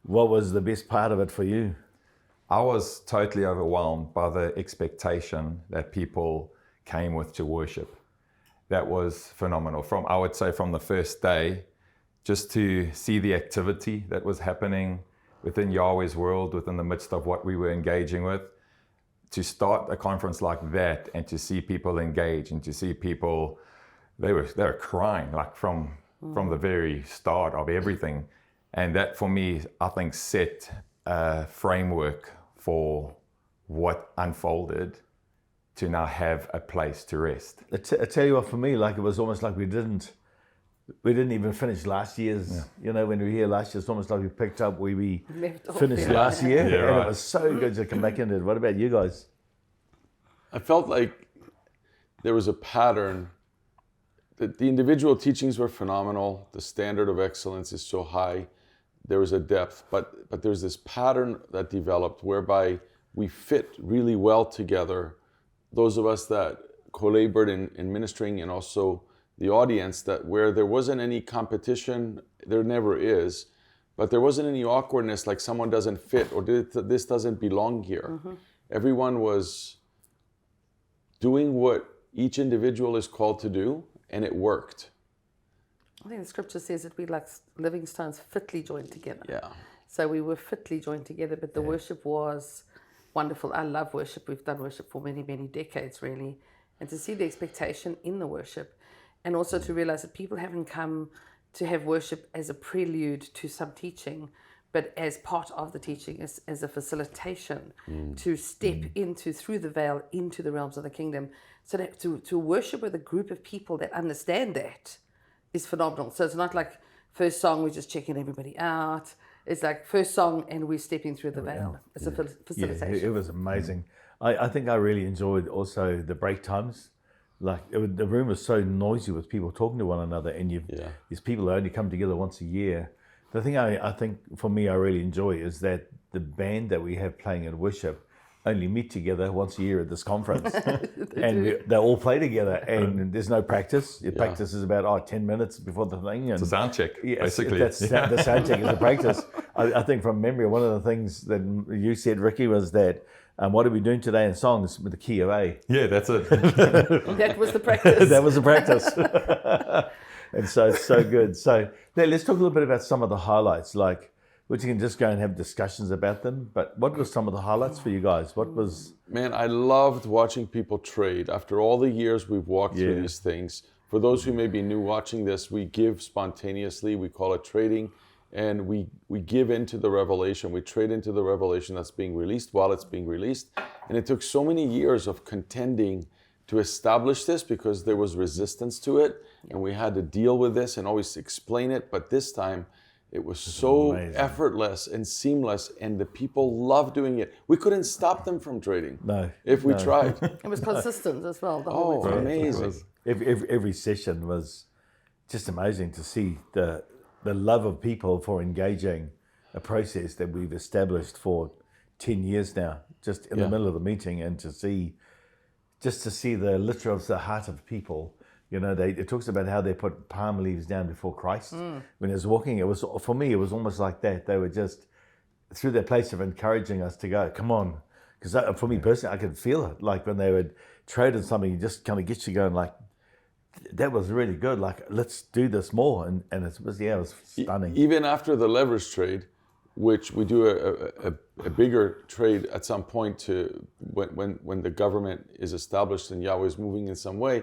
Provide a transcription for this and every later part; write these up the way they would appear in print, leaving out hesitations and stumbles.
What was the best part of it for you? I was totally overwhelmed by the expectation that people came with to worship. That was phenomenal. I would say from the first day, just to see the activity that was happening within Yahweh's world, within the midst of what we were engaging with, to start a conference like that and to see people engage and to see people, they were crying like from the very start of everything. And that for me, I think set a framework for what unfolded to now have a place to rest. I tell you what, for me, like it was almost like we didn't even finish last year's, when we were here last year, it's almost like we picked up where we finished last year. Yeah, and right. It was so good to come back into it. What about you guys? I felt like there was a pattern. That the individual teachings were phenomenal. The standard of excellence is so high. There was a depth, but there's this pattern that developed whereby we fit really well together. Those of us that co-labored in ministering, and also the audience, that where there wasn't any competition, there never is, but there wasn't any awkwardness like someone doesn't fit or this doesn't belong here. Mm-hmm. Everyone was doing what each individual is called to do, and it worked. I think the scripture says that we like living stones fitly joined together. Yeah. So we were fitly joined together, but the worship was wonderful. I love worship. We've done worship for many, many decades, really. And to see the expectation in the worship, and also to realize that people haven't come to have worship as a prelude to some teaching, but as part of the teaching, as a facilitation to step through the veil into the realms of the kingdom. So that to worship with a group of people that understand that is phenomenal. So it's not like first song, we're just checking everybody out. It's like first song and we're stepping through the veil. It's a facilitation. Yeah, it was amazing. I think I really enjoyed also the break times. Like the room was so noisy with people talking to one another, and these people only come together once a year. The thing I think for me I really enjoy is that the band that we have playing in worship only meet together once a year at this conference. And they all play together, and there's no practice. Your practice is about 10 minutes before the thing. And it's a sound check, basically. The sound check is a practice. I think from memory, one of the things that you said, Ricky, was that what are we doing today in songs with the key of A? Yeah, that's it. That was the practice. That was the practice. And so it's so good. So now let's talk a little bit about some of the highlights, like which you can just go and have discussions about them. But what were some of the highlights for you guys? What was... Man, I loved watching people trade. After all the years we've walked through these things, for those who may be new watching this, we give spontaneously. We call it trading. And we give into the revelation. We trade into the revelation that's being released while it's being released. And it took so many years of contending to establish this because there was resistance to it. And we had to deal with this and always explain it. But this time, it was so amazing. Effortless and seamless, and the people loved doing it. We couldn't stop them from trading. If we tried. It was consistent as well. The whole way through. Amazing. Every session was just amazing to see the love of people for engaging a process that we've established for 10 years now, just in the middle of the meeting, and to see the literal of the heart of people. It talks about how they put palm leaves down before Christ. When he was walking, for me, it was almost like that. They were just through their place of encouraging us to go, come on. Because for me personally, I could feel it. Like when they would trade in something, it just kind of gets you going like, that was really good. Like, let's do this more. And it was stunning. Even after the leverage trade, which we do a bigger trade at some point to when the government is established and Yahweh is moving in some way.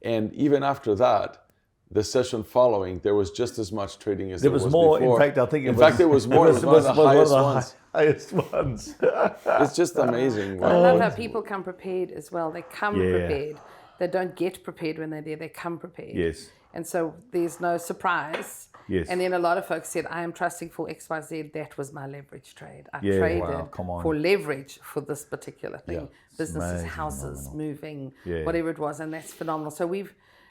And even after that, the session following, there was just as much trading as there was more. Before. In fact, I think there was more. It was one of the highest ones. It's just amazing. I love how people come prepared as well. They come prepared. They don't get prepared when they're there. They come prepared. Yes. And so there's no surprise. Yes. And then a lot of folks said, I am trusting for XYZ. That was my leverage trade. I traded for leverage for this particular thing. Yeah. Businesses, amazing, houses, phenomenal. moving, Yeah. whatever it was. And that's phenomenal. So we're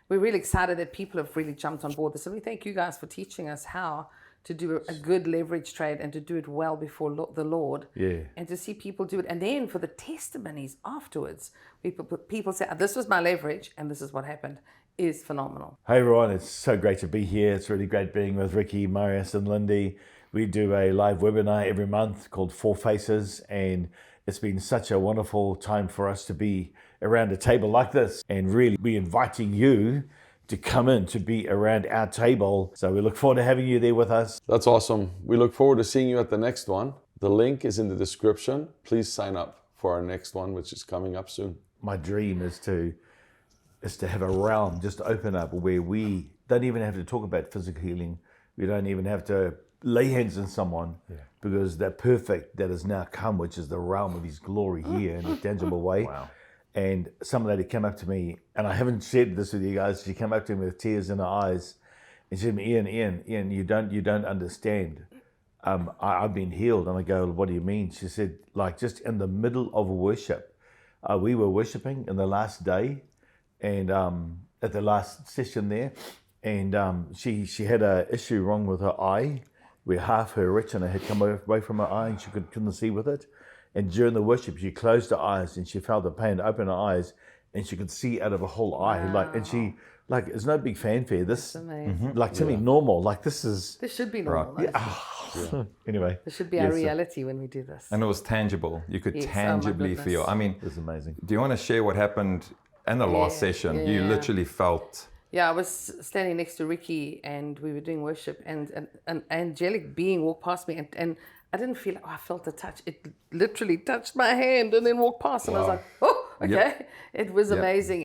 really excited that people have really jumped on board this. And we thank you guys for teaching us how to do a good leverage trade and to do it well before the Lord. Yeah. And to see people do it. And then for the testimonies afterwards, people say, this was my leverage and this is what happened, is phenomenal. Hey everyone, it's so great to be here. It's really great being with Ricky, Marius and Lindi. We do a live webinar every month called Four Faces, and it's been such a wonderful time for us to be around a table like this and really be inviting you to come in to be around our table. So we look forward to having you there with us. That's awesome. We look forward to seeing you at the next one. The link is in the description. Please sign up for our next one, which is coming up soon. My dream is to have a realm just open up where we don't even have to talk about physical healing. We don't even have to lay hands on someone, because that perfect that has now come, which is the realm of His glory here in a tangible way. Wow. And some lady came up to me, and I haven't shared this with you guys. She came up to me with tears in her eyes, and she said, Ian, you don't understand. I've been healed. And I go, what do you mean? She said, like, just in the middle of worship, we were worshiping in the last day, and at the last session there, and she had a issue wrong with her eye, where half her retina had come away from her eye, and she couldn't see with it. And during the worship, she closed her eyes, and she felt the pain open her eyes, and she could see out of her whole eye. And she, it's no big fanfare. This, to me, normal. This should be normal. Yeah. Anyway. This should be our reality when we do this. And it was tangible. You could tangibly feel. I mean, it's amazing. Do you want to share what happened in the last session? You literally felt... Yeah, I was standing next to Ricky, and we were doing worship, and an angelic being walked past me, and I didn't feel, I felt the touch. It literally touched my hand and then walked past, and I was like, oh, okay. It was amazing.